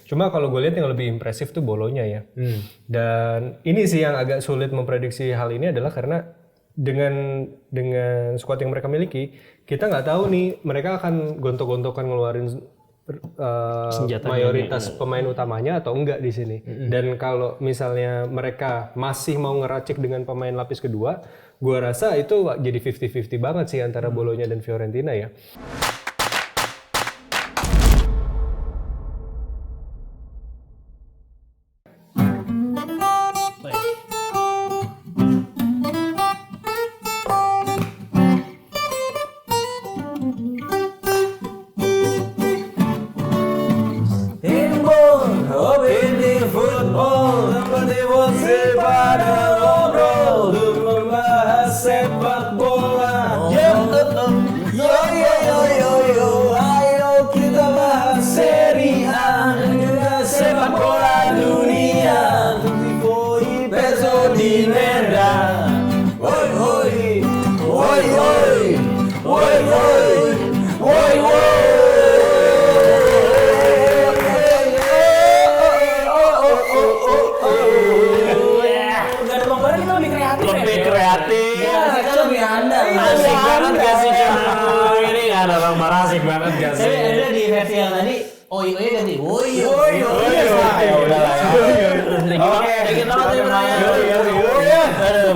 Cuma kalau gue lihat yang lebih impresif tuh Bolonya ya. Dan ini sih yang agak sulit memprediksi hal ini adalah karena dengan skuad yang mereka miliki, kita nggak tahu nih mereka akan gontok-gontokan ngeluarin mayoritas pemain utamanya atau enggak di sini. Dan kalau misalnya mereka masih mau ngeracik dengan pemain lapis kedua, gue rasa itu jadi 50-50 banget sih antara Bolonya dan Fiorentina ya.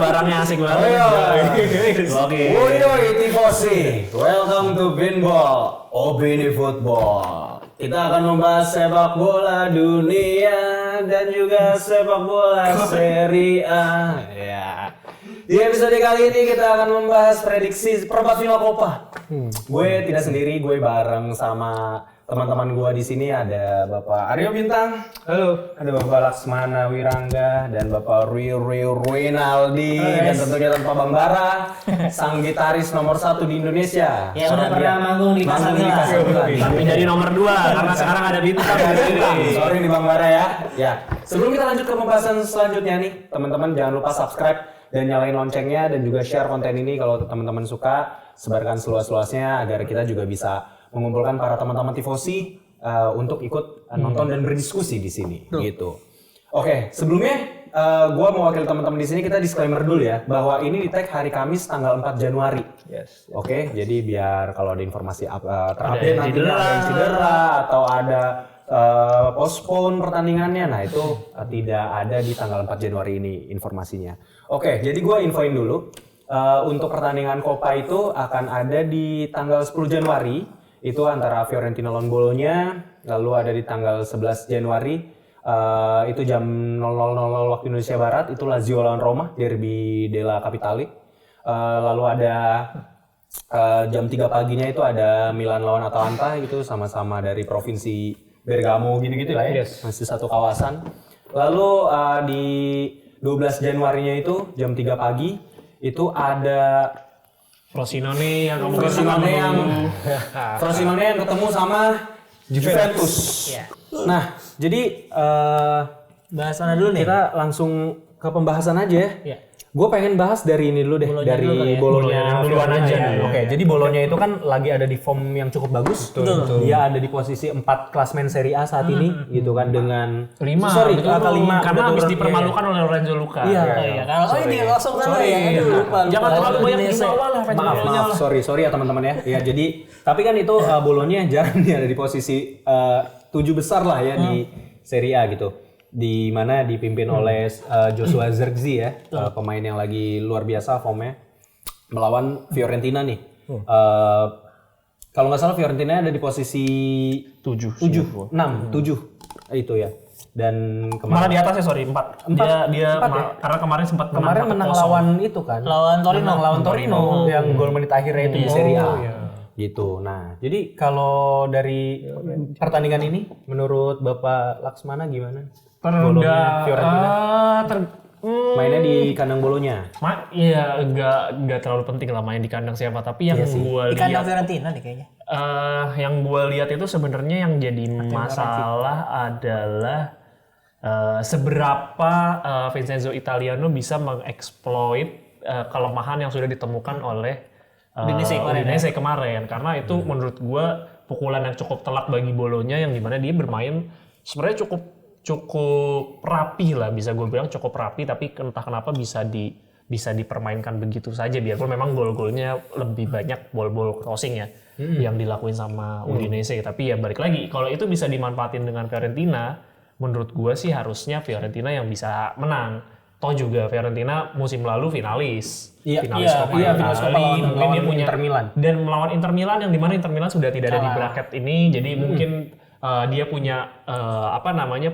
Barangnya asik banget. Oke. Woi tifosi, welcome to Binball, Opini Football. Kita akan membahas sepak bola dunia dan juga sepak bola Serie A. Ya. Di episode kali ini kita akan membahas prediksi perempat final Copa. Gue tidak sendiri, gue bareng sama teman-teman gua di sini ada Bapak Aryo Bintang, halo, ada Bapak Laksmana Wirangga dan Bapak Ruinaldi dan tentunya Pak Bang Bara, sang gitaris nomor 1 di Indonesia. Ya udah pernah manggung di Casablanca. Tapi jadi nomor 2 karena sekarang ada Bintang. Sorry nih Bang Bara ya. Ya, sebelum kita lanjut ke pembahasan selanjutnya nih, teman-teman jangan lupa subscribe dan nyalain loncengnya dan juga share konten ini kalau teman-teman suka, sebarkan seluas-luasnya agar kita juga bisa mengumpulkan para teman-teman tifosi untuk ikut nonton dan berdiskusi di sini gitu. Oke, sebelumnya gue mewakili teman-teman di sini, kita disclaimer dulu ya bahwa ini di tag hari Kamis tanggal 4 Januari. Yes. Oke, jadi biar kalau ada informasi terupdate nantinya ada yang cedera atau ada postpone pertandingannya, nah itu tidak ada di tanggal 4 Januari ini informasinya. Oke, jadi gue infoin dulu untuk pertandingan Copa itu akan ada di tanggal 10 Januari. Itu antara Fiorentina lawan Bolonya, lalu ada di tanggal 11 Januari, itu jam 00.00 waktu Indonesia Barat, itu Lazio lawan Roma, Derby della Capitale. Lalu ada jam 3 paginya itu ada Milan lawan Atalanta, itu sama-sama dari provinsi Bergamo gitu-gitu lah ya, masih satu kawasan. Lalu di 12 Januarinya itu jam 3 pagi, itu ada Frosinone yang ketemu sama Juventus. Nah, jadi bahasan dulu nih. Kita langsung ke pembahasan aja ya. Gue pengen bahas dari ini dulu deh, dari Bolonya duluan aja. Oke, jadi Bolonya itu kan lagi ada di form yang cukup bagus. Betul. Dia ada di posisi 4 klasmen Serie A saat ini gitu kan dengan 5 karena habis betul, dipermalukan oleh Lorenzo Luca. Iya. Kalau ini langsung sana ya. Lupa. Jangan terlalu banyak di bawah lah. Maaf, sorry ya teman-teman ya. Ya jadi tapi kan itu Bolonya jarang nih ada di posisi 7 besar lah ya di Serie A gitu. Di mana dipimpin oleh Joshua Zirkzee ya, pemain yang lagi luar biasa formnya melawan Fiorentina nih. Kalau nggak salah Fiorentina ada di posisi 7 itu ya. Dan malah di atasnya 4. Dia karena kemarin sempat menang lawan itu kan. Lawan Torino yang gol menit akhirnya itu di Serie A. Gitu. Nah, jadi kalau dari pertandingan ini menurut Bapak Laksmana gimana? Bolonya Fiorentina mainnya di kandang Bolonya. Iya, enggak terlalu penting lah main di kandang siapa, tapi yang gua lihat di kandang Fiorentina nih kayaknya. Yang gua lihat itu sebenarnya yang jadi masalah adalah seberapa Vincenzo Italiano bisa mengeksploit kelemahan yang sudah ditemukan oleh Udinese kemarin, karena itu menurut gua pukulan yang cukup telak bagi Bolonya yang dimana dia bermain sebenarnya cukup rapi lah, bisa gue bilang cukup rapi, tapi entah kenapa bisa dipermainkan begitu saja, biarpun memang gol-golnya lebih banyak ball crossing ya yang dilakuin sama Udinese. Tapi ya balik lagi, kalau itu bisa dimanfaatin dengan Fiorentina, menurut gue sih harusnya Fiorentina yang bisa menang. Toh juga Fiorentina musim lalu finalis Coppa Italia, mungkin dia punya Inter Milan. Dan melawan Inter Milan yang dimana Inter Milan sudah tidak ada di bracket ini, jadi mungkin dia punya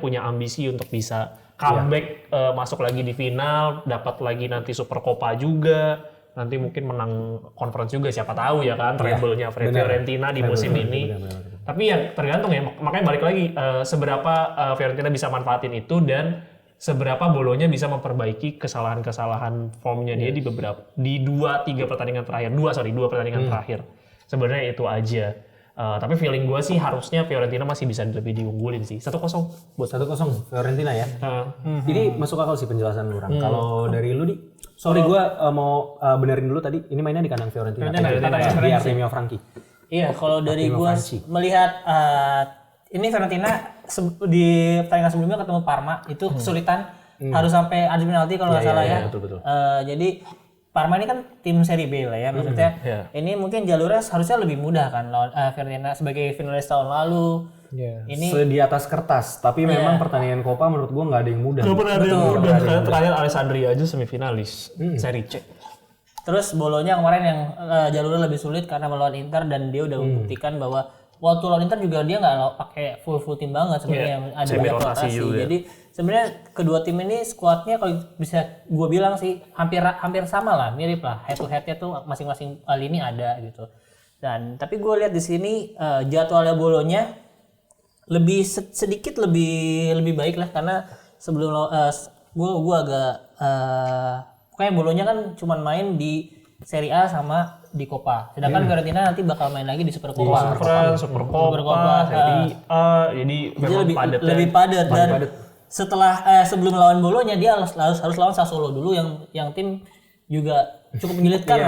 punya ambisi untuk bisa comeback, masuk lagi di final, dapat lagi nanti Super Coppa juga, nanti mungkin menang conference juga, siapa tahu ya kan, treble-nya Fiorentina di musim ini. Tapi ya tergantung ya, makanya balik lagi seberapa Fiorentina bisa manfaatin itu dan seberapa Bologna bisa memperbaiki kesalahan-kesalahan formnya dia di 2 pertandingan terakhir. Sebenarnya itu aja. Tapi feeling gue sih harusnya Fiorentina masih bisa lebih diunggulin sih. 1-0 buat 1-0 Fiorentina ya. Ini masuk akal sih penjelasan lu, Rang. Kalau dari lu, Di, sorry gue mau benerin dulu tadi. Ini mainnya di kandang Fiorentina. Di Artemio Franchi. Iya, kalau dari gue melihat ini Fiorentina di pertandingan sebelumnya ketemu Parma itu kesulitan, harus sampai adu penalti kalau nggak salah ya. Betul. Jadi Parma ini kan tim seri B lah ya, maksudnya ini mungkin jalurnya harusnya lebih mudah kan lawan Fiorentina sebagai finalis tahun lalu. Ini di atas kertas, tapi memang pertandingan Coppa menurut gua nggak ada yang mudah. Nggak pernah ada yang mudah. Karena terakhir Alessandria aja semifinalis seri C. Terus Bologna kemarin yang jalurnya lebih sulit karena melawan Inter, dan dia udah membuktikan bahwa waktu lawan Inter juga dia nggak pakai full tim banget sebenarnya, ada banyak rotasi. Jadi sebenarnya kedua tim ini skuadnya kalau bisa gue bilang sih hampir sama lah, mirip lah, head to headnya tuh masing-masing lini ada gitu. Dan tapi gue lihat di sini jadwalnya Bologna lebih sedikit lebih baik lah, karena sebelum gue agak pokoknya Bologna kan cuma main di Serie A sama di Coppa. Sedangkan Fiorentina nanti bakal main lagi di Super Coppa. Super Coppa, Serie A. Jadi memang lebih padat. Dan setelah sebelum melawan Bologna dia harus lawan Sassuolo dulu yang tim juga cukup menyulitkan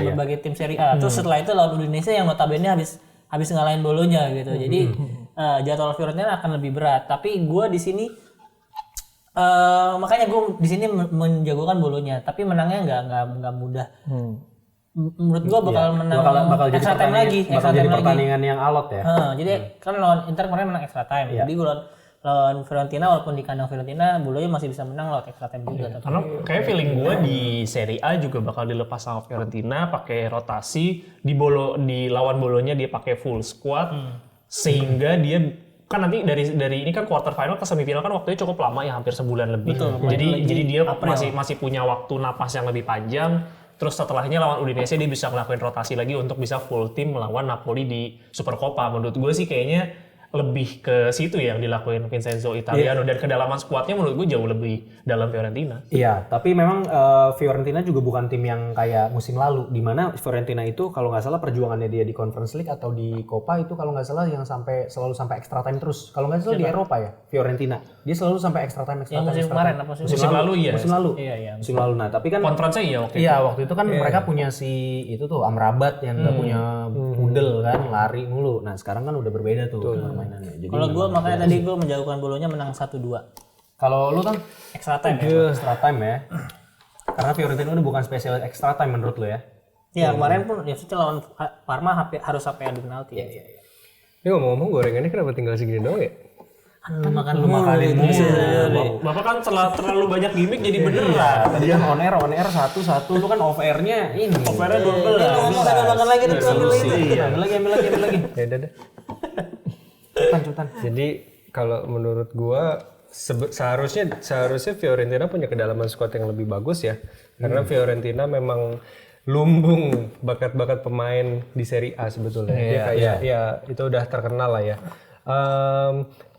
berbagai tim Serie A. Terus setelah itu lawan Udinese yang notabene habis ngalahin Bologna gitu. Jadi jadwal Fiorentina akan lebih berat. Tapi gue di sini makanya gue di sini menjagokan Bologna, tapi menangnya nggak mudah. Menurut gue bakal menang bakal extra time lagi. Bakal jadi pertandingan yang alot ya. Jadi kan lawan Inter kemarin menang extra time. Jadi gue lawan Fiorentina, walaupun di kandang Fiorentina, Bologna masih bisa menang lewat extra time juga. Karena kayak feeling gue di Serie A juga bakal dilepas sama Fiorentina pakai rotasi, di lawan Bologna dia pakai full squad, sehingga dia kan nanti dari ini kan quarter final ke semifinal kan waktunya cukup lama ya, hampir sebulan lebih. Jadi dia masih punya waktu napas yang lebih panjang. Terus setelahnya lawan Udinese dia bisa ngelakuin rotasi lagi untuk bisa full tim melawan Napoli di Super Coppa. Menurut gue sih kayaknya lebih ke situ ya yang dilakuin Vincenzo Italiano, dan kedalaman skuadnya menurut gue jauh lebih dalam Fiorentina. Iya, tapi memang Fiorentina juga bukan tim yang kayak musim lalu, di mana Fiorentina itu kalau nggak salah perjuangannya dia di Conference League atau di Coppa itu kalau nggak salah yang selalu sampai extra time terus. Kalau nggak salah di Eropa ya, Fiorentina dia selalu sampai extra time. Musim kemarin apa musim lalu ya? Musim lalu. Iya. Musim lalu. Nah, tapi kan Conference ya waktu itu kan mereka punya si itu tuh Amrabat yang nggak punya Pudel kan, lari mulu. Nah, sekarang kan udah berbeda tuh permainannya. Jadi kalau gue makanya tadi gue menjagokan Bologna menang 1-2. Kalau lu kan extra time ya. Extra time ya. Karena Fiorentina udah bukan spesialis extra time menurut lu ya. Iya, kemarin pun ya lawan Parma harus sampai adu penalti. Iya. Ini ngomong-ngomong gorengannya kenapa tinggal segini doang ya? Makan makanin mulu. Bapak kan terlalu banyak gimmick jadi bener lah. Tadi kan on air satu. Lu kan off airnya ini. Off airnya 12. Ngomong sambil makan lagi tuh, Ambil lagi. Ya udah. Cepetan. Jadi kalau menurut gua seharusnya Fiorentina punya kedalaman squad yang lebih bagus ya. Karena Fiorentina memang lumbung bakat-bakat pemain di Serie A sebetulnya. Dia kayak ya itu udah terkenal lah ya.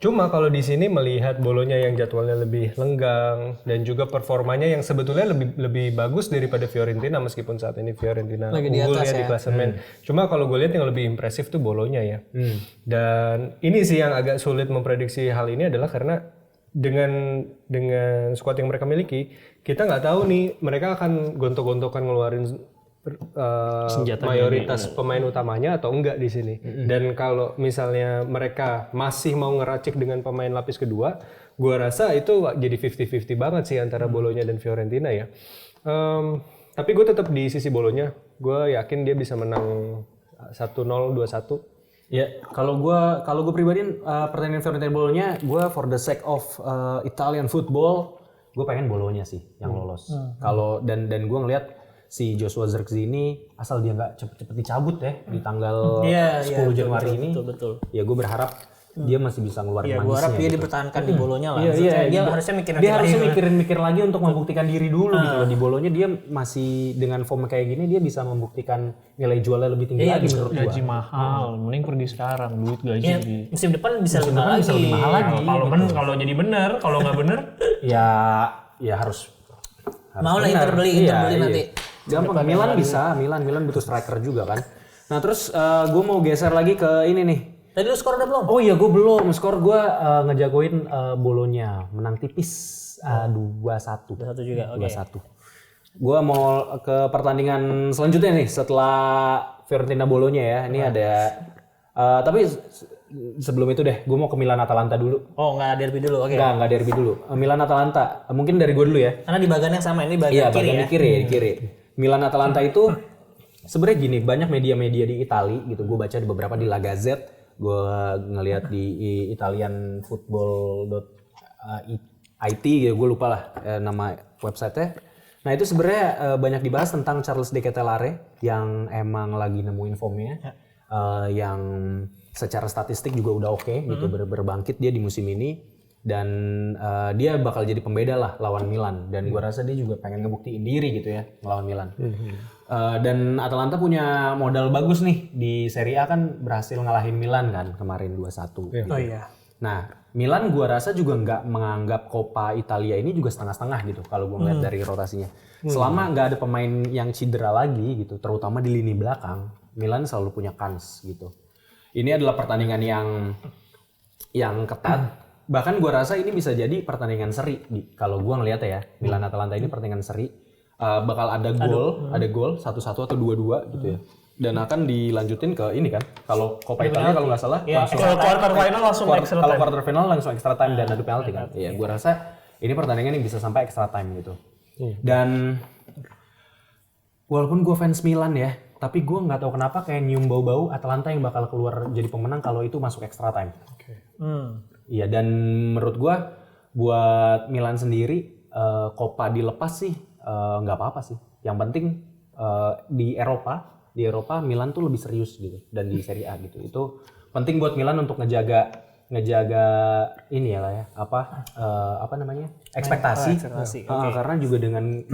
Cuma kalau di sini melihat Bologna yang jadwalnya lebih lenggang dan juga performanya yang sebetulnya lebih bagus daripada Fiorentina, meskipun saat ini Fiorentina unggulnya di klasemen. Cuma kalau gue lihat yang lebih impresif tuh Bologna ya. Dan ini sih yang agak sulit memprediksi hal ini adalah karena dengan squad yang mereka miliki, kita nggak tahu nih mereka akan gontok-gontokan ngeluarin mayoritas pemain utamanya atau enggak di sini. Dan kalau misalnya mereka masih mau ngeracik dengan pemain lapis kedua, gua rasa itu jadi 50-50 banget sih antara Bologna dan Fiorentina ya. Tapi gue tetap di sisi Bologna. Gue yakin dia bisa menang 1-0, 2-1. Ya, kalau gue pribadi pertandingan Fiorentina Bologna, gue for the sake of Italian football, gue pengen Bologna sih yang lolos. Kalau dan gue ngelihat si Joshua Zirkzee ini asal dia nggak cepet-cepet dicabut ya di tanggal 10 Januari ini. Betul. Ya gue berharap dia masih bisa ngeluarin manisnya. Gue harap dia gitu. dipertahankan di Bologna lah. Iya, Dia harusnya mikir lagi untuk membuktikan diri dulu gitu loh. Di Bologna dia masih dengan form kayak gini dia bisa membuktikan nilai jualnya lebih tinggi lagi menurut gua. Gaji mahal, mending pergi sekarang duit gaji. Ya, musim depan bisa lebih mahal lagi. Kalau jadi bener, kalau nggak bener, Ya harus mau lah benar. Inter beli nanti. Gampang. Milan bisa, Milan butuh striker juga kan. Nah terus gue mau geser lagi ke ini nih. Tadi lu skor udah belum? Oh iya gue belum. Skor gue ngejagoin Bologna menang tipis 2-1. 2-1 juga. Oke. 2-1. Gue mau ke pertandingan selanjutnya nih setelah Fiorentina Bologna ya. Ini ada tapi sebelum itu deh, gue mau ke Milan Atalanta dulu. Oh nggak derby dulu, oke. Nggak derby dulu. Milan Atalanta. Mungkin dari gue dulu ya. Karena di bagian yang sama, ini bagian kiri ya. Di kiri. Milan Atalanta itu sebenarnya gini, banyak media-media di Itali gitu. Gue baca di beberapa di La Gazzetta, gue ngelihat di Italian football.it ya, gue lupa lah nama websitenya. Nah itu sebenarnya banyak dibahas tentang Charles De Ketelaere yang emang lagi nemuin formnya, yang secara statistik juga udah oke gitu, berbangkit dia di musim ini. Dan dia bakal jadi pembeda lah lawan Milan, dan gua rasa dia juga pengen ngebuktiin diri gitu ya melawan Milan. Dan Atalanta punya modal bagus nih di Serie A, kan berhasil ngalahin Milan kan kemarin 2-1 gitu. Oh iya. Nah Milan gua rasa juga nggak menganggap Coppa Italia ini juga setengah-setengah gitu kalau gua ngeliat dari rotasinya. Selama nggak ada pemain yang cedera lagi gitu, terutama di lini belakang, Milan selalu punya kans gitu. Ini adalah pertandingan yang ketat. Bahkan gue rasa ini bisa jadi pertandingan seri. Kalau gue ngeliat ya, Milan Atalanta ini pertandingan seri. Bakal ada gol 1-1 atau 2-2 gitu ya. Dan akan dilanjutin ke ini kan. Kalau Coppa Italia kalau nggak salah langsung quarter final langsung extra time. Kalau quarter final langsung extra time dan adu penalti kan. Iya, gue rasa ini pertandingan yang bisa sampai extra time gitu. Dan walaupun gue fans Milan ya, tapi gue nggak tahu kenapa kayak nyium bau-bau Atalanta yang bakal keluar jadi pemenang kalau itu masuk extra time. Iya, dan menurut gua buat Milan sendiri Coppa dilepas sih nggak apa-apa sih. Yang penting di Eropa Milan tuh lebih serius gitu, dan di Serie A gitu. Itu penting buat Milan untuk ngejaga ini ya lah ya, apa namanya? ekspektasi. Karena juga dan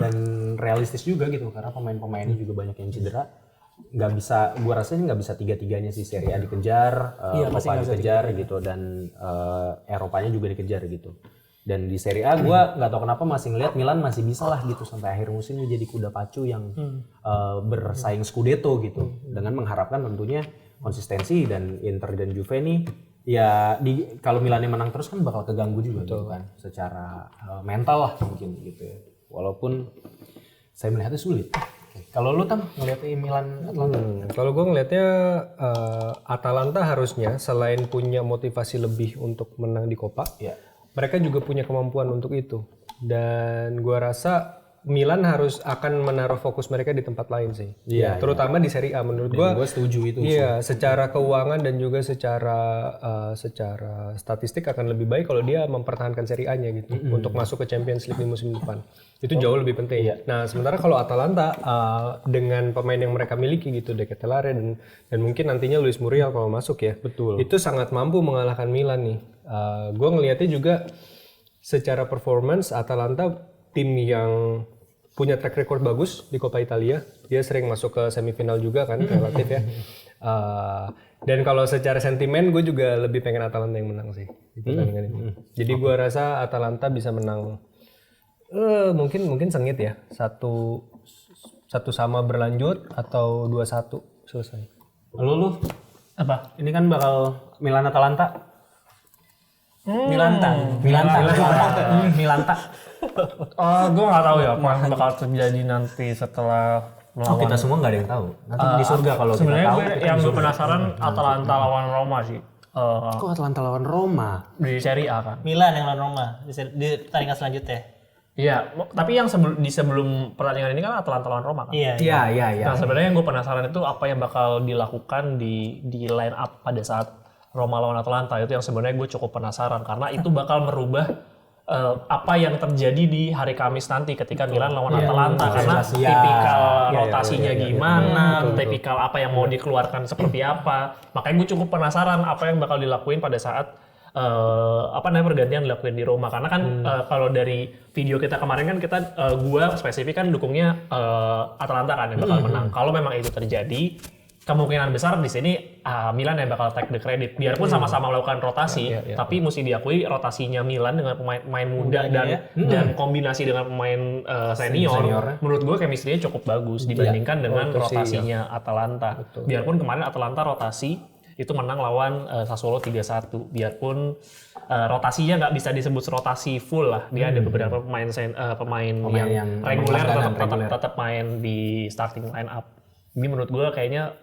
realistis juga gitu, karena pemain-pemainnya juga banyak yang cedera. Nggak bisa, gua rasanya nggak bisa tiga-tiganya sih, Serie A dikejar, Coppa dikejar gitu, dan Eropanya juga dikejar gitu. Dan di Serie A gua nggak tahu kenapa masih ngelihat Milan masih bisa lah gitu sampai akhir musim jadi kuda pacu yang bersaing Scudetto gitu, dengan mengharapkan tentunya konsistensi. Dan Inter dan Juve nih ya kalau Milannya menang terus kan bakal keganggu juga gitu kan, secara mental lah mungkin gitu ya, walaupun saya melihatnya sulit. Kalau lu ngeliatnya Milan Atalanta? Kalau gue ngelihatnya Atalanta harusnya selain punya motivasi lebih untuk menang di Coppa, mereka juga punya kemampuan untuk itu. Dan gue rasa Milan akan menaruh fokus mereka di tempat lain sih. Terutama di Serie A menurut gue. Gue setuju itu. Iya, secara keuangan dan juga secara statistik akan lebih baik kalau dia mempertahankan Serie A-nya gitu untuk masuk ke Champions League di musim depan. Itu jauh lebih penting. Nah, sementara kalau Atalanta dengan pemain yang mereka miliki gitu, De Ketelaere dan mungkin nantinya Luis Muriel kalau masuk ya. Betul. Itu sangat mampu mengalahkan Milan nih. Gue ngelihatnya juga secara performance Atalanta tim yang punya track record bagus di Coppa Italia. Dia sering masuk ke semifinal juga kan, relatif ya. Dan kalau secara sentimen gue juga lebih pengen Atalanta yang menang sih di pertandingan ini. Jadi gue rasa Atalanta bisa menang mungkin sengit ya. Satu sama berlanjut atau 2-1 selesai. Lu Apa? ini kan bakal Milan Atalanta. Milanta. Gue nggak tahu ya apa yang bakal terjadi nanti setelah melawan. Kita semua nggak ada yang tahu. Nanti di surga kalau kita Sebenarnya tahu. yang gue penasaran Atalanta lawan Roma sih. Kok Atalanta lawan Roma? Di Serie A kan. Milan yang lawan Roma di pertandingan selanjutnya. Iya, tapi yang sebelum pertandingan ini kan Atalanta lawan Roma kan. Iya. Iya. Nah sebenarnya yang gue penasaran itu apa yang bakal dilakukan di line up pada saat Roma lawan Atalanta, itu yang sebenarnya gue cukup penasaran karena itu bakal merubah apa yang terjadi di hari Kamis nanti ketika Milan lawan Atalanta karena tipikal rotasinya gimana, tipikal apa yang mau dikeluarkan seperti apa. Makanya gue cukup penasaran apa yang bakal dilakuin pada saat pergantian dilakuin di Roma karena kan kalau dari video kita kemarin kan kita gua spesifik kan dukungnya Atalanta kan yang bakal menang. Kalau memang itu terjadi, kemungkinan besar di sini Milan yang bakal take the credit. Biarpun sama-sama melakukan rotasi, tapi mesti diakui rotasinya Milan dengan pemain muda dan kombinasi dengan pemain senior, menurut gue chemistry-nya cukup bagus dibandingkan dengan rotasinya Atalanta. Biarpun kemarin Atalanta rotasi itu menang lawan Sassuolo 3-1. Biarpun rotasinya nggak bisa disebut rotasi full lah. Dia ada beberapa pemain yang reguler tetap main di starting line up. Ini menurut gue kayaknya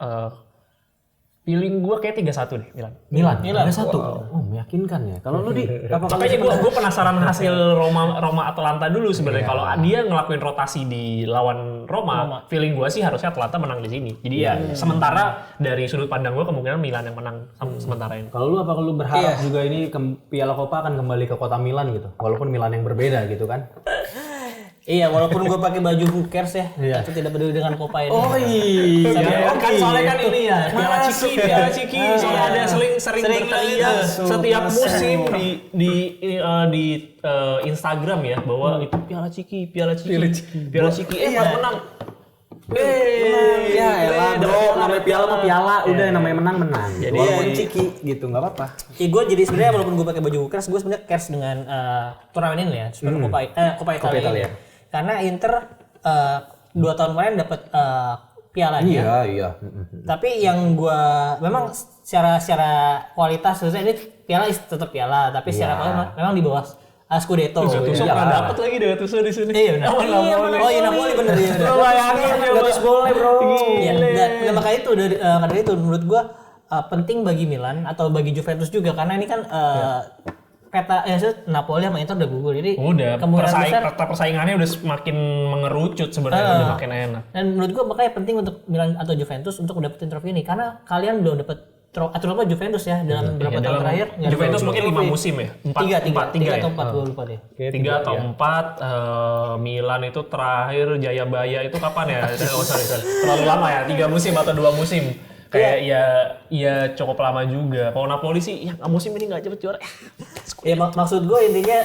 feeling gue kayak 3-1 deh Milan. 3-1. Oh, meyakinkan ya. Kalau lu makanya gue penasaran hasil Roma Atalanta dulu sebenarnya. Kalau dia ngelakuin rotasi di lawan Roma, feeling gue sih harusnya Atalanta menang di sini. Jadi sementara dari sudut pandang gue kemungkinan Milan yang menang sementara ini. Kalau lu berharap juga ini Piala Coppa akan kembali ke kota Milan gitu. Walaupun Milan yang berbeda gitu kan. Iya, walaupun gue pakai baju who cares ya, itu tidak peduli dengan Coppa ini. Oh iya, kan soalnya kan ini ya, Piala Ciki, soalnya ada sering berteriak setiap musim di Instagram ya bahwa itu Piala Ciki, pas menang. Ya elah bro, namanya piala mah piala, udah namanya menang. Jadi walaupun ciki gitu, nggak apa-apa. Gue jadi sebenarnya walaupun gue pakai baju who cares, gue sebenarnya cares dengan turnamen ini ya, Super Coppa Italia. Karena Inter 2 tahun kemarin dapat pialanya. Iya. Tapi yang gue memang secara kualitas maksudnya ini piala tetap piala, tapi secara kualitas memang di bawah Scudetto. Gattuso pernah dapat lagi deh Gattuso di sini. Iya benar. Oh iya Napoli benar ya. Bayangin Gratis boleh bro. Iya. Dan makanya itu dari itu menurut gue penting bagi Milan atau bagi Juventus juga karena ini kan peta Napoli sama Inter udah gugur, jadi persaingannya udah semakin mengerucut sebenarnya, udah makin enak. Dan menurut gua makanya penting untuk Milan atau Juventus untuk dapetin trofi ini karena kalian belum dapet atau apa Juventus ya dalam beberapa tahun terakhir. Juventus mungkin 5 musim ya, 3 atau 4 gua lupa deh. 3 atau 4. Milan itu terakhir Jayabaya itu kapan ya? Terlalu lama ya, 3 musim atau 2 musim. Kayak ya cukup lama juga. Kalau Napoli sih ya musim ini nggak cepet juara. Ya maksud gue intinya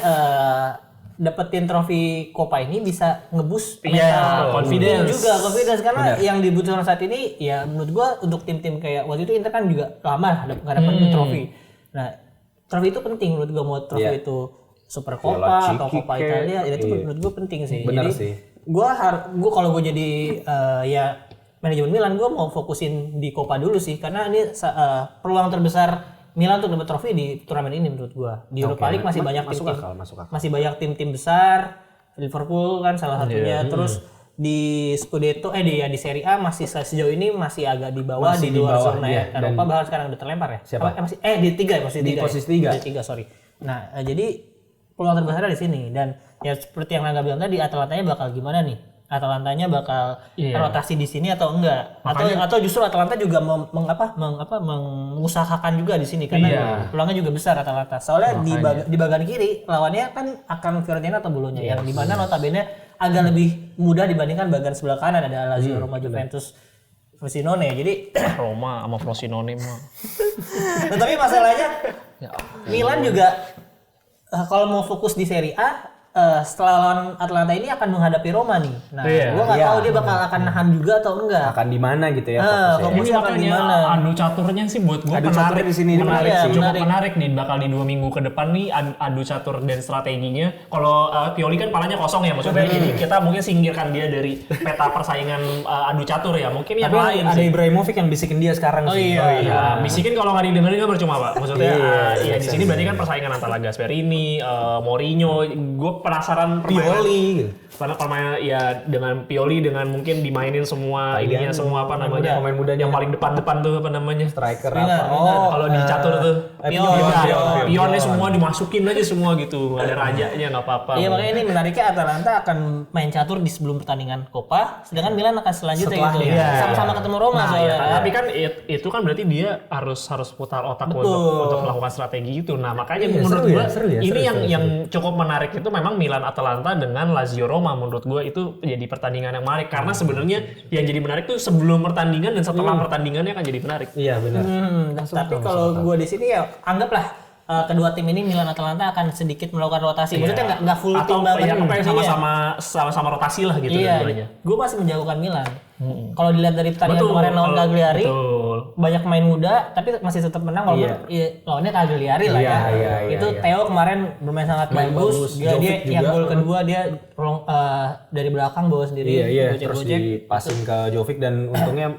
dapetin trofi Coppa ini bisa ngeboost confidence karena yang dibutuhkan saat ini ya menurut gue untuk tim-tim kayak waktu itu Inter kan juga lama nggak dapet trofi. Nah trofi itu penting menurut gue, mau trofi itu Super Coppa atau Coppa Italia itu menurut gue penting sih. Benar jadi sih. Gue kalau gue jadi manajemen Milan, gue mau fokusin di Coppa dulu sih karena ini peluang terbesar Milan untuk dapat trofi di turnamen ini menurut gue. Di Europa League masih banyak masih banyak tim-tim besar, Liverpool kan salah satunya. Terus di Scudetto di Serie A masih sejauh ini masih agak di bawah, di luar zona ya. Eropa bahkan sekarang udah terlempar ya. Siapa? Di posisi 3. Di 3 sorry. Nah jadi peluang terbesar di sini dan ya seperti yang Naga bilang tadi, Atalantanya bakal gimana nih? Atalantanya bakal rotasi di sini atau enggak? Atau justru Atalanta juga mengusahakan juga di sini karena peluangnya juga besar Atalanta. Soalnya di bagian kiri lawannya kan akan Fiorentina atau Bologna yang dimana notabene agak lebih mudah dibandingkan bagian sebelah kanan ada Lazio, Roma, Juventus, Frosinone. Jadi Roma sama Frosinone mah. Nah, tapi masalahnya Milan juga kalau mau fokus di Serie A setelah lawan Atalanta ini akan menghadapi Roma nih. Nah, gue nggak tahu dia bakal akan nahan juga atau enggak. Akan di mana gitu ya? Ini makanya adu caturnya sih buat gue menarik di sini. Cukup menarik nih, bakal di 2 minggu ke depan nih adu catur dan strateginya. Kalau Pioli kan palanya kosong ya, maksudnya jadi kita mungkin singkirkan dia dari peta persaingan adu catur ya. Mungkin yang lain ada Ibrahimovic yang bisikin dia sekarang sih. Iya. Bisikin kalau nggak didengerin kan percuma Pak. Maksudnya di sini berarti kan persaingan antara Gasperini, Mourinho. Gue penasaran Pioli gitu. permainan ya dengan Pioli dengan mungkin dimainin semua ininya semua apa namanya pemain mudanya. yang paling depan tuh apa namanya Striker Winger, apa? kalau di catur tuh Pion. pionnya semua dimasukin aja semua gitu, nggak ada rajanya nggak apa-apa. Iya makanya ini menariknya Atalanta akan main catur di sebelum pertandingan Copa, sedangkan Milan akan selanjutnya gitu. Setelahnya. Sama-sama ketemu Roma Nah, soalnya. ya, tapi kan itu kan berarti dia harus putar otak untuk melakukan strategi itu. Nah, makanya menurut gua ini yang cukup menarik itu memang Milan Atalanta dengan Lazio Roma. Menurut gua itu jadi pertandingan yang menarik karena sebenarnya yang jadi menarik tuh sebelum pertandingan dan setelah pertandingannya akan jadi menarik. Iya benar. Tapi kalau gue di sini ya anggaplah kedua tim ini Milan Atalanta akan sedikit melakukan rotasi. Maksudnya nggak full Atau tim banget. ya apa yang Iya. sama-sama rotasi lah gitu Iya, dua-duanya. gue masih menjagokan Milan. Kalau dilihat dari pertandingan Betul, kemarin lawan kalau- Cagliari, betul. banyak main muda, tapi masih tetap menang walaupun lawannya Cagliari lah ya. Itu Theo kemarin bermain sangat bagus. Dia Jovic yang juga. gol kedua dia dari belakang bawa sendiri. Iya, terus gocek-gocek. dipasin ke Jovic dan untungnya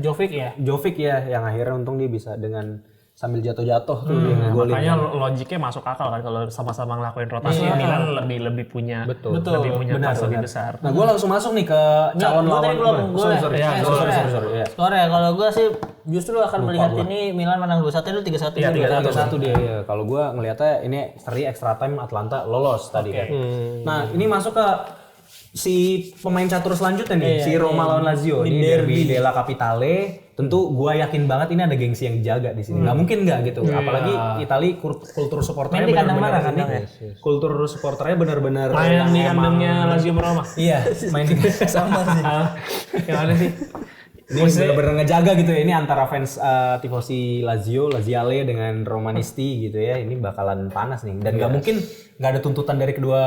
Jovic ya. Jovic ya yang akhirnya untung dia bisa dengan sambil jatuh-jatuh tuh dia ngegolin. Makanya logiknya masuk akal kan kalau sama-sama ngelakuin rotasi Milan lebih punya lebih punya pas lebih besar. Nah, gue langsung masuk nih ke calon Gua lawan. tadi belum gol ya. Sorry. Ya. Skor ya, kalau gue sih justru akan melihat ini Milan menang 2-1 itu 3-1. Iya, 3-1 dia ya. Kalau gue ngelihatnya ini seri extra time Atlanta lolos tadi kan. Nah, ini masuk ke si pemain catur selanjutnya nih, si Roma lawan Lazio. Ini derby della Capitale. Tentu gue yakin banget ini ada gengsi yang jaga di sini. Nggak mungkin nggak gitu. Apalagi Itali kultur supporternya Main di kandang benar-benar mana kandang ya? Kultur supporternya benar-benar Main di kandangnya Lazio Roma. Iya, main di sama sih. Yang ada sih. Ini benar-benar ngejaga gitu ya. Ini antara fans tifosi Lazio, Laziale dengan Romanisti gitu ya. Ini bakalan panas nih. Dan nggak mungkin nggak ada tuntutan dari kedua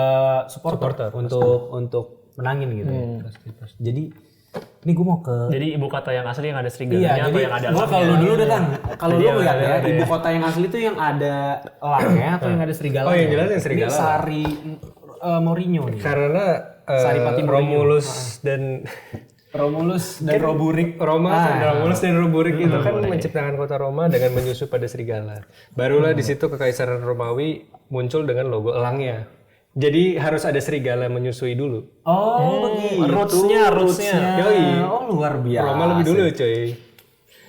supporter untuk menangin gitu. Ya. Jadi ini gue mau ke Jadi ibu kota yang asli yang ada serigalanya atau yang ada gua elangnya? kalau dulu deh kan, kalau lu lihat ya, ada ibu kota yang asli itu yang ada elangnya atau yang ada serigala? Oh, yang jelas yang serigala. Ini Sari Mourinho nih. Karena Saripati Mourinho. Romulus dan Roburik. Romulus dan Roburik itu kan menciptakan kota Roma dengan menyusup pada serigala. Barulah di situ kekaisaran Romawi muncul dengan logo elangnya. Jadi harus ada serigala menyusui dulu. Oh, begitu. Rootsnya. Yoi. Oh, luar biasa. Roma lebih dulu coy.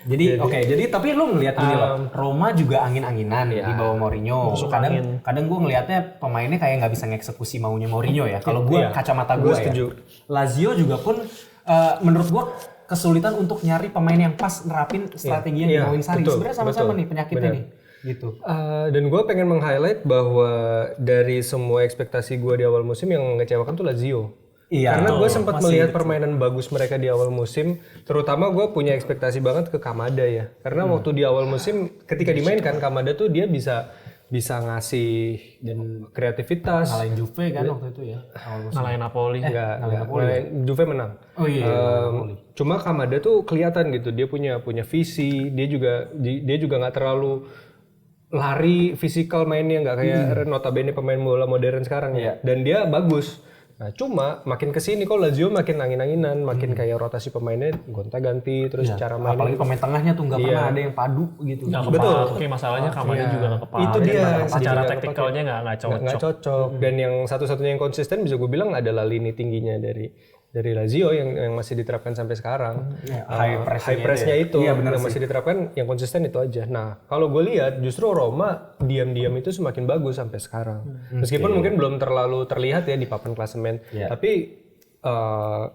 Jadi oke, jadi tapi lu ngelihat gini loh, Roma juga angin-anginan di bawah Mourinho. Kadang gue ngelihatnya pemainnya kayak nggak bisa ngeksekusi maunya Mourinho ya. Kalau gue kacamata gue setuju. Lazio juga pun menurut gue kesulitan untuk nyari pemain yang pas nerapin strategi yang dimauin Sarri. Sebenarnya sama-sama nih penyakitnya nih. Gitu. Dan gue pengen meng-highlight bahwa dari semua ekspektasi gue di awal musim yang mengecewakan tuh Lazio. Iya. Karena gue sempat melihat permainan bagus mereka di awal musim, terutama gue punya ekspektasi banget ke Kamada ya. Karena waktu di awal musim ketika dimainkan Kamada tuh dia bisa ngasih dan kreativitas. Ngalahin Juve kan waktu itu ya. Ngalahin Napoli. Enggak. Juve menang. Oh iya. Cuma Kamada tuh kelihatan gitu, dia punya visi, dia juga nggak terlalu lari fisikal mainnya, nggak kayak notabene pemain bola modern sekarang ya. Dan dia bagus. Nah cuma makin kesini kok Lazio makin angin-anginan, makin kayak rotasi pemainnya gonta-ganti, terus cara mainnya. Apalagi pemain tengahnya tuh nggak pernah ada yang padu gitu. Betul. Oke, masalahnya Kamada juga nggak kepake. Itu dia. Secara taktikalnya nggak cocok. Nggak cocok. Dan yang satu-satunya yang konsisten bisa gue bilang adalah lini tingginya dari Lazio yang masih diterapkan sampai sekarang. High press-nya itu yang masih diterapkan, yang konsisten itu aja. Nah, kalau gue lihat justru Roma diam-diam itu semakin bagus sampai sekarang. Meskipun mungkin belum terlalu terlihat ya di papan klasemen. Tapi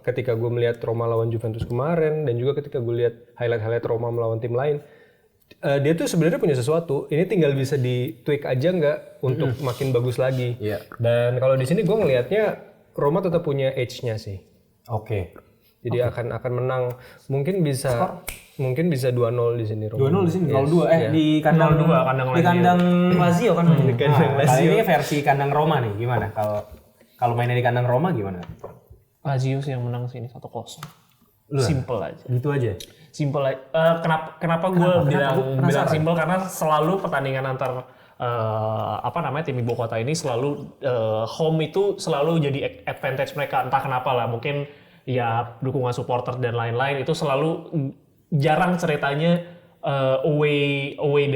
ketika gue melihat Roma lawan Juventus kemarin dan juga ketika gue lihat highlight Roma melawan tim lain, dia tuh sebenarnya punya sesuatu. Ini tinggal bisa di-tweak aja nggak untuk makin bagus lagi. Dan kalau di sini gue ngelihatnya Roma tetap punya edge-nya sih. Oke. Jadi akan menang. Mungkin bisa 2-0 di sini Roma. 2-0 di sini, 0-2 di kandang 0-2 di kandang Lazio kan. Di kandang Kali Lazio. ini versi kandang Roma nih, gimana? Kalau mainnya di kandang Roma gimana? Lazio sih yang menang sini 1-0. Simple aja. Gitu aja. Simple aja. Kenapa gue bilang simple karena selalu pertandingan antar tim ibu kota ini selalu home itu selalu jadi advantage mereka, entah kenapa lah, mungkin ya dukungan supporter dan lain-lain itu selalu jarang ceritanya away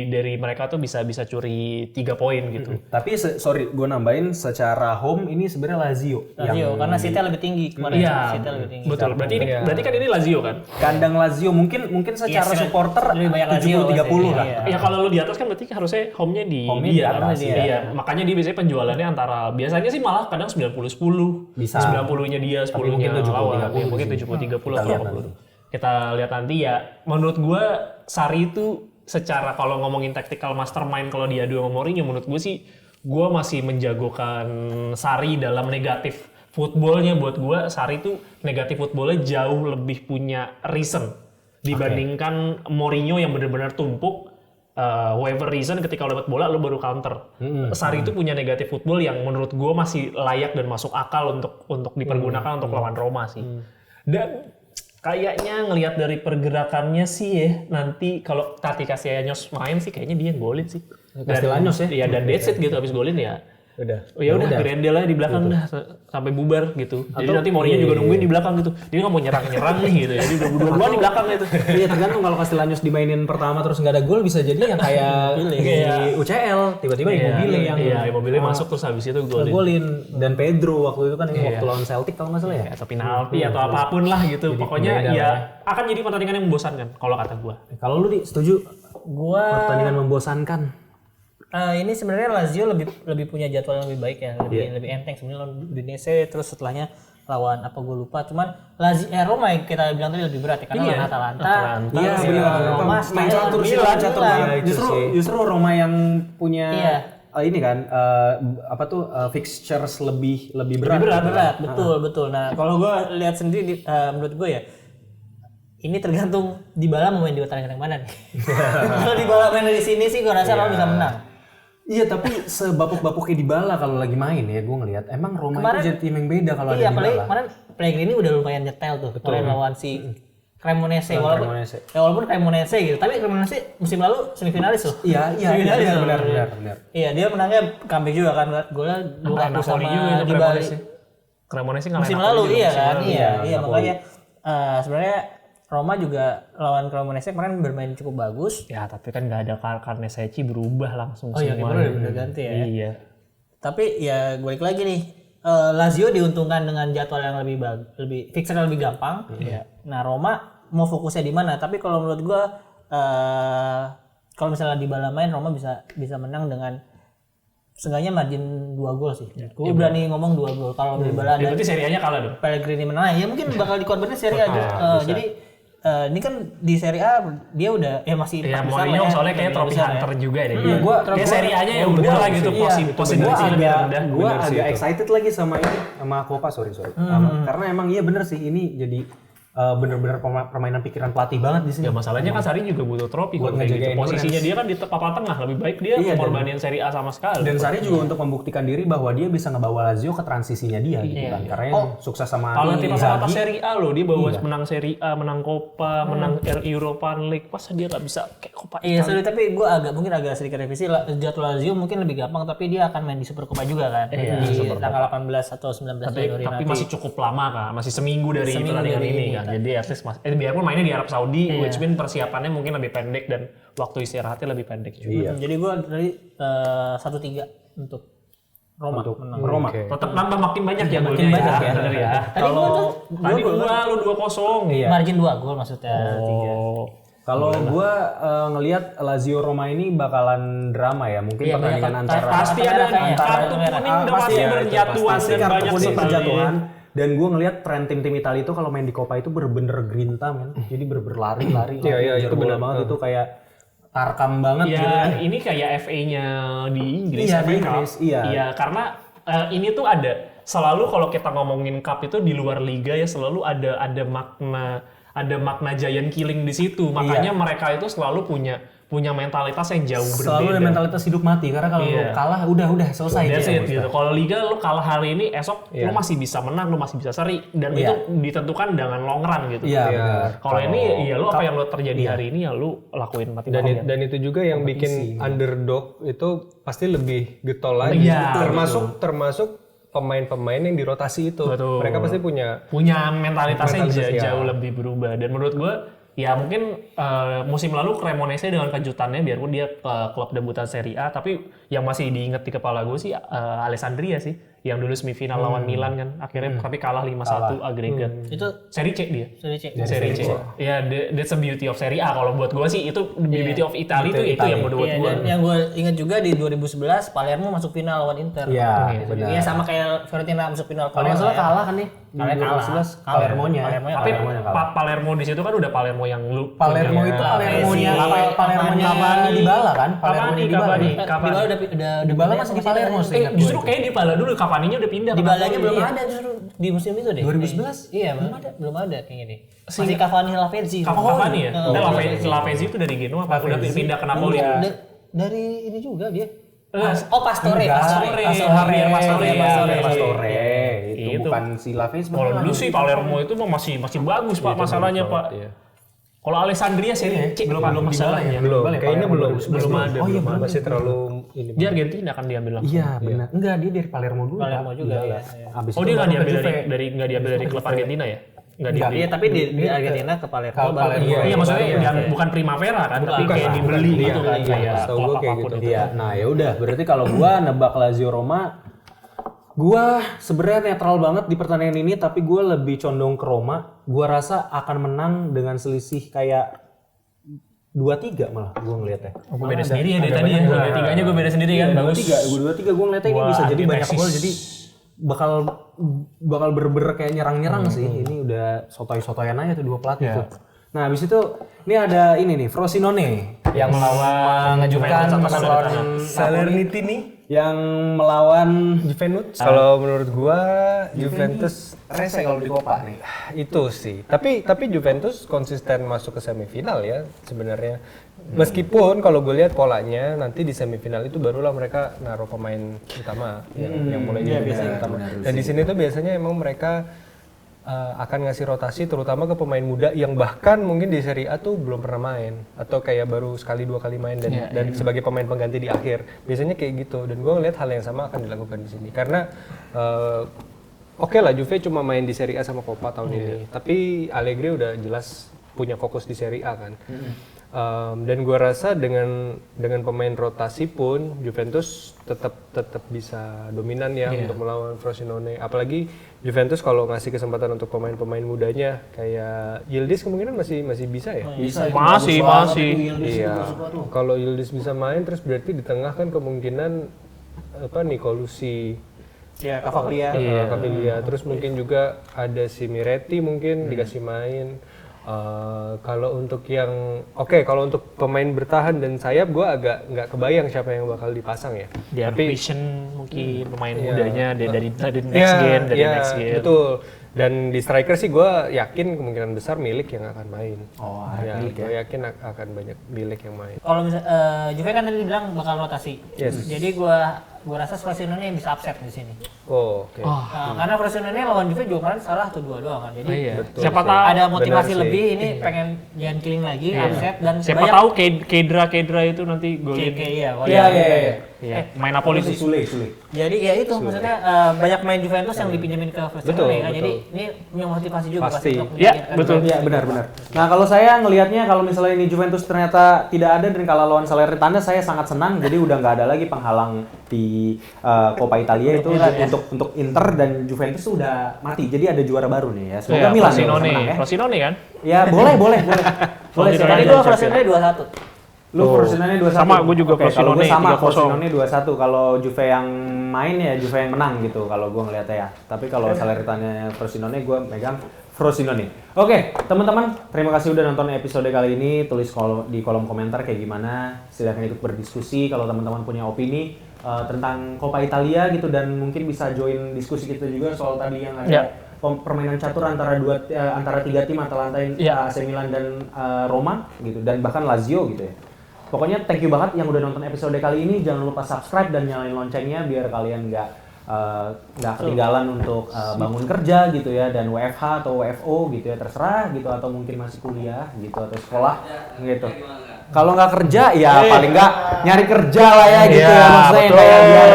dari mereka tuh bisa curi 3 poin gitu. Tapi sorry, gue nambahin secara home ini sebenarnya Lazio. Karena City lebih tinggi kemarin. Iya, City lebih tinggi. betul. Berarti kan ini Lazio kan? Kandang Lazio mungkin secara supporter lebih banyak Lazio 70-30 lah. Ya kalau lu di atas kan berarti harusnya home-nya di dia. Iya, makanya dia biasanya penjualannya biasanya sih malah kadang 90-10. Bisa. 90-nya dia, 10-nya lawan. Ya, mungkin 70-30 atau 80. Kita lihat nanti ya. Menurut gua Sarri itu secara kalau ngomongin tactical mastermind kalau diadu sama Mourinho, menurut gue sih gue masih menjagokan Sarri dalam negatif footballnya. Buat gue Sarri itu negatif footballnya jauh lebih punya reason dibandingkan Mourinho yang benar-benar tumpuk. Whatever reason ketika lo dapat bola lo baru counter. Sarri itu punya negatif football yang menurut gue masih layak dan masuk akal untuk dipergunakan untuk lawan Roma sih. Dan kayaknya ngelihat dari pergerakannya sih ya, nanti kalau Tati Castellanos main sih kayaknya dia yang golin sih. Castellanos ya? Iya, dan that's it gitu, habis golin ya. Udah. Ya udah Grendel aja di belakang dah sampai bubar gitu. Jadi nanti Mourinho juga nungguin di belakang gitu. Dia nggak mau nyerang nih gitu. Jadi udah dua-duaan di belakang gitu. Iya, tergantung kalau Castellanos dimainin pertama terus nggak ada gol bisa jadi yang kayak di UCL tiba-tiba Immobile yang Immobile masuk terus habis itu golin. Dan Pedro waktu itu kan waktu lawan Celtic kalau nggak salah ya. Atau penalti atau apapun lah gitu. Pokoknya ya akan jadi pertandingan yang membosankan kalau kata gua. Kalau lu setuju? Gua Pertandingan membosankan. ini sebenarnya Lazio lebih punya jadwal yang lebih baik ya, lebih enteng sebenarnya lawan Udinese, terus setelahnya lawan apa gue lupa, cuman Roma yang kita bilang tadi lebih berat ya karena lawan Atalanta. Roma main catur justru Roma yang punya ini kan fixtures lebih berat. Betul. Nah, kalau gue lihat sendiri menurut gue ya ini tergantung Dybala mau main di pertandingan yang mana nih. Kalau Dybala main di sini sih gue rasa Roma bisa menang. Iya, tapi sebapuk-bapuknya Dybala kalau lagi main ya, gue ngelihat emang Roma itu jadi tim yang beda kalau ada Dybala. Iya, kemarin Pellegrini udah lumayan nyetel tuh. Kemarin lawan si Cremonese, walaupun Cremonese gitu, tapi Cremonese musim lalu semifinalis loh. Iya, benar. Iya, dia menangnya comeback juga kan, golnya 2-1 sama Dybala. Cremonese ngalahin musim lalu iya kan, iya makanya sebenarnya Roma juga lawan Cremonese kemarin bermain cukup bagus. Ya, tapi kan nggak ada Carnesecchi berubah langsung semua. Oh iya, udah ganti ya. Iya. Tapi ya balik lagi nih, Lazio diuntungkan dengan jadwal yang lebih fixture yang lebih gampang. Iya. Nah, Roma mau fokusnya di mana? Tapi kalau menurut gua kalau misalnya Dybala main, Roma bisa menang dengan seenggaknya margin 2 gol sih. Gue berani ngomong 2 gol. Kalau Dybala ada berarti Serie A-nya kalah dong. Pellegrini menang, ya mungkin bakal dikorbanin Serie A aja. Jadi ini kan di Serie A dia udah masih Mourinho soalnya kayak trophy hunter juga deh. Kayak Serie A-nya ya udah lah gitu posibilitas lebih rendah. Gue agak excited lagi sama Coppa, sorry. Karena emang iya bener sih ini jadi bener-bener permainan pikiran pelatih banget di sini. Ya masalahnya kan Sarri juga butuh trofi buat gitu. Posisinya dia kan di papan tengah, lebih baik dia mengorbanin Serie A sama sekali. Dan Sarri juga untuk membuktikan diri bahwa dia bisa ngebawa Lazio ke transisinya dia gitu kan. Karena yang sukses sama kalau nanti pas Serie A loh, dia bawa menang Serie A, menang Coppa, menang Europa League, pas dia nggak bisa kayak Coppa. Iya, tapi gue mungkin agak sedikit revisi. Jadwal Lazio mungkin lebih gampang, tapi dia akan main di Supercoppa juga kan. Di tanggal 18 atau 19 Januari nanti. Tapi masih cukup lama kan, masih seminggu dari pertandingan ini kan. Jadi at least biarpun mainnya di Arab Saudi, which mean persiapannya mungkin lebih pendek dan waktu istirahatnya lebih pendek juga. Jadi gue dari 1-3 untuk Roma. Roma. Tetap nambah makin banyak ya golnya. Makin banyak ya. Kalau tadi lu 2-0. Margin 2 gol maksudnya. 3. Kalau gue ngelihat Lazio Roma ini bakalan drama ya, mungkin pertandingan antara pasti ada kartu kuning udah pasti berjatuhan dan banyak perjatuhan. Dan gue ngelihat tren tim-tim Italia itu kalau main di Coppa itu bener-bener grinta men. Jadi bener-bener lari. Iya, itu benar banget, itu kayak tarkam banget ya, gitu kan. Ini kayak FA-nya di Inggris. Iya, karena ini tuh ada selalu kalau kita ngomongin cup itu di luar liga ya selalu ada makna giant killing di situ. Makanya mereka itu selalu punya mentalitas yang jauh berbeda. Selalu ada mentalitas hidup mati karena kalau lu kalah udah selesai. That's it gitu. Kalau liga lu kalah hari ini, esok lu masih bisa menang, lu masih bisa seri dan itu ditentukan dengan long run gitu. Kalau ini ya lu apa yang lu terjadi hari ini ya lu lakuin mati. Dan itu juga yang bikin underdog itu pasti lebih getol lagi. Termasuk pemain-pemain yang dirotasi itu. Betul. Mereka pasti punya mentalitasnya jauh lebih berubah dan menurut gua ya mungkin musim lalu Cremonese dengan kejutannya biarpun dia klub debutan Serie A, tapi yang masih diingat di kepala gue sih Alessandria sih, yang dulu semifinal lawan Milan kan, akhirnya tapi kalah 5-1 agregat. Itu Serie C dia. Serie C. Ya, that's a beauty of Serie A kalau buat gue sih, itu beauty of Italy itu yang buat Iya, gue. dan yang gue ingat juga di 2011 Palermo masuk final lawan Inter. Iya, benar. Iya, sama kayak Fiorentina masuk final. Kalau nggak salah kalah kan nih. Kalah. Palermonya. Tapi Palermo di situ kan udah Palermo yang Palermo itu Palermonya Dybala kan? Dybala udah Dybala masih di Palermo sih. Justru kayak Dybala dulu, Cavani-nya udah pindah. Dybalanya belum ada justru di musim itu deh. 2011? Iya, belum ada kayaknya deh. Masih Cavani Lavezzi. Cavani ya? Lavezzi itu dari Genoa apa udah pindah ke Napoli? Dari ini juga dia. Pastore. Itu bukan si Lavezzi. Kalau dulu sih Palermo itu masih bagus Pak, masalahnya Pak. Kalau Alessandria Serie C belum masalahnya. Kayaknya belum ada. Oh iya, masih terlalu ini. Dia Argentina akan diambil langsung. Iya, benar. Enggak, dia dari Palermo dulu. Palermo juga ya. Oh, dia nggak diambil dari klub Argentina ya? Nggak dibeli. Iya, tapi di Argentina ke Palermo baru. Iya, maksudnya bukan Primavera kan, tapi kayak dibeli gitu kan, kayak klub apapun itu. Iya, nah ya udah, berarti kalau gua nebak Lazio Roma, gua sebenarnya netral banget di pertandingan ini, tapi gua lebih condong ke Roma. Gua rasa akan menang dengan selisih kayak 2-3 malah gua ngeliatnya. Gue beda sendiri ya dari tadi ya. 2-3-nya gue beda sendiri kan, bagus. 2-3 gua ngeliatnya ini bisa jadi banyak gol, jadi bakal berber kayak nyerang-nyerang sih. Ini udah sotoy-sotoyan aja tuh dua pelatih tuh. Nah, habis itu ini ada ini nih, Frosinone yang melawan Salernitana yang melawan Juventus. Kalau menurut gua Juventus rese kalau di Copa nih. itu sih. Tapi Juventus konsisten masuk ke semifinal ya sebenarnya. Meskipun kalau gue lihat polanya nanti di semifinal itu barulah mereka naruh pemain utama yang mulai jadi pemain utama. Dan di sini tuh biasanya emang mereka akan ngasih rotasi terutama ke pemain muda yang bahkan mungkin di Serie A tuh belum pernah main atau kayak baru sekali 2 kali main dan sebagai pemain pengganti di akhir. Biasanya kayak gitu dan gue ngeliat hal yang sama akan dilakukan di sini karena oke lah Juve cuma main di Serie A sama Coppa tahun ini, tapi Allegri udah jelas punya fokus di Serie A kan. Dan gue rasa dengan pemain rotasi pun Juventus tetap bisa dominan ya untuk melawan Frosinone. Apalagi Juventus kalau ngasih kesempatan untuk pemain-pemain mudanya kayak Yildiz kemungkinan masih bisa ya. Masih. Iya. Kalau Yildiz bisa main terus berarti di tengah kan kemungkinan Nicolucci. Ya, Cavaglia. Cavaglia. Terus mungkin juga ada si Miretti mungkin dikasih main. Kalau untuk yang kalau untuk pemain bertahan dan sayap gue agak nggak kebayang siapa yang bakal dipasang ya. Tapi Vision mungkin pemain mudanya dari next game. Betul. Dan di striker sih gue yakin kemungkinan besar Milik yang akan main. Gue yakin akan banyak Milik yang main. Kalau Juve kan tadi bilang bakal rotasi. Jadi gue rasa Frosinone yang bisa upset di sini. Oke. Karena Frosinone lawan Juve juga kemarin salah tuh 2 doang kan. Jadi siapa tahu ada motivasi lebih ini pengen jangan killing lagi upset dan siapa tahu Kedra itu nanti golin. Iya. Main Napoli sih. Sule. Jadi ya itu maksudnya banyak main Juventus yang dipinjemin ke Frosinone kan. Jadi ini punya motivasi juga pasti. untuk Iya, betul. Iya, benar. Nah, kalau saya ngelihatnya kalau misalnya ini Juventus ternyata tidak ada dan kalah lawan Salernitana, saya sangat senang. Jadi udah nggak ada lagi penghalang di Coppa Italia itu untuk Inter dan Juventus tuh udah mati. Jadi ada juara baru nih ya. Semoga Milan Frosinone kan? Ya, boleh. Boleh. Tadi gua Frosinone 2-1. Lu Frosinone 2-1. Sama, gue juga Frosinone 3-0. Frosinone 2-1. Kalau Juve yang main ya Juve yang menang gitu kalau gue ngeliatnya ya. Tapi kalau Salernitana Frosinone gue megang Frosinone. Oke, teman-teman, terima kasih udah nonton episode kali ini. Tulis di kolom komentar kayak gimana. Silahkan ikut berdiskusi kalau teman-teman punya opini tentang Coppa Italia gitu dan mungkin bisa join diskusi kita juga soal tadi yang ada permainan catur antara 3 tim Atalanta, AC Milan dan Roma gitu dan bahkan Lazio gitu ya. Pokoknya thank you banget yang udah nonton episode kali ini. Jangan lupa subscribe dan nyalain loncengnya biar kalian nggak ketinggalan untuk bangun kerja gitu ya dan WFH atau WFO gitu ya terserah gitu atau mungkin masih kuliah gitu atau sekolah gitu. Kalau nggak kerja ya paling nggak nyari kerja lah ya gitu ya maksudnya kayak biar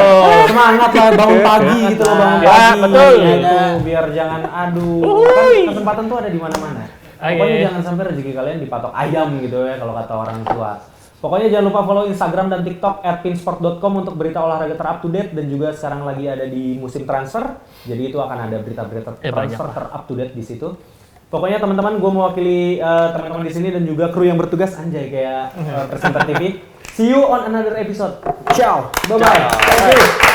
semangat lah bangun pagi gitu loh bangun pagi gitu biar jangan kan kesempatan tuh ada di mana-mana. Pokoknya jangan sampai rezeki kalian dipatok ayam gitu ya kalau kata orang tua. Pokoknya jangan lupa follow Instagram dan TikTok @pinsport.com untuk berita olahraga ter up to date dan juga sekarang lagi ada di musim transfer. Jadi itu akan ada berita-berita transfer ter up to date di situ. Pokoknya teman-teman, gue mewakili teman-teman di sini dan juga kru yang bertugas, anjay kayak presenter TV. See you on another episode. Ciao. Bye bye.